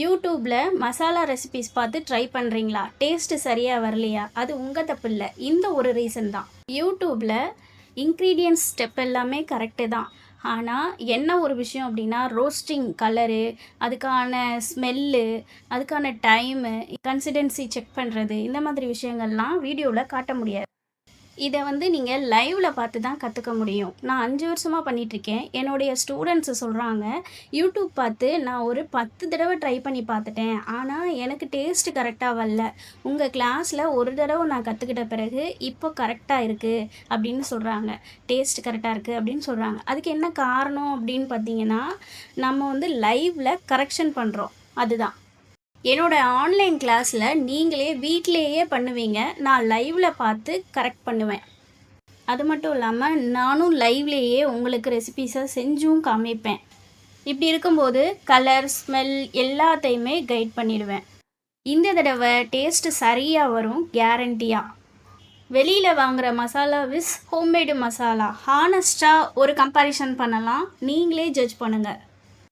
யூடியூப்பில் மசாலா ரெசிபீஸ் பார்த்து ட்ரை பண்ணுறீங்களா? டேஸ்ட்டு சரியாக வரலையா? அது உங்கள் தப்பு இல்லை. இந்த ஒரு ரீசன் தான். யூடியூப்பில் இன்க்ரீடியன்ட்ஸ் ஸ்டெப் எல்லாமே கரெக்டு தான். ஆனால் என்ன ஒரு விஷயம் அப்படின்னா, ரோஸ்டிங் கலரு, அதுக்கான ஸ்மெல்லு, அதுக்கான டைமு, கன்சிஸ்டன்சி செக் பண்ணுறது, இந்த மாதிரி விஷயங்கள்லாம் வீடியோவில் காட்ட முடியாது. இதை நீங்கள் லைவில் பார்த்து தான் கற்றுக்க முடியும். நான் 5 வருஷமாக பண்ணிகிட்ருக்கேன். என்னுடைய ஸ்டூடெண்ட்ஸு சொல்கிறாங்க, யூடியூப் பார்த்து நான் ஒரு 10 தடவை ட்ரை பண்ணி பார்த்துட்டேன். ஆனால் எனக்கு டேஸ்ட்டு கரெக்டாக வரல. உங்கள் கிளாஸில் ஒரு தடவை நான் கற்றுக்கிட்ட பிறகு இப்போ கரெக்டாக இருக்குது அப்படின்னு சொல்கிறாங்க. டேஸ்ட் கரெக்டாக இருக்குது அப்படின்னு சொல்கிறாங்க. அதுக்கு என்ன காரணம் அப்படின்னு பார்த்தீங்கன்னா, நம்ம லைவில் கரெக்ஷன் பண்ணுறோம். அதுதான். என்னோடய ஆன்லைன் கிளாஸில் நீங்களே வீட்டிலேயே பண்ணுவீங்க. நான் லைவில் பார்த்து கரெக்ட் பண்ணுவேன். அது மட்டும் இல்லாமல் நானும் லைவ்லேயே உங்களுக்கு ரெசிபீஸை செஞ்சும் காமிப்பேன். இப்படி இருக்கும்போது கலர், ஸ்மெல் எல்லாத்தையுமே கைட் பண்ணிடுவேன். இந்த தடவை டேஸ்ட்டு சரியாக வரும், கேரண்டியாக. வெளியில் வாங்குகிற மசாலா விஸ் ஹோம்மேடு மசாலா, ஹானஸ்ட்டாக ஒரு கம்பேரிஷன் பண்ணலாம். நீங்களே ஜட்ஜ் பண்ணுங்கள்.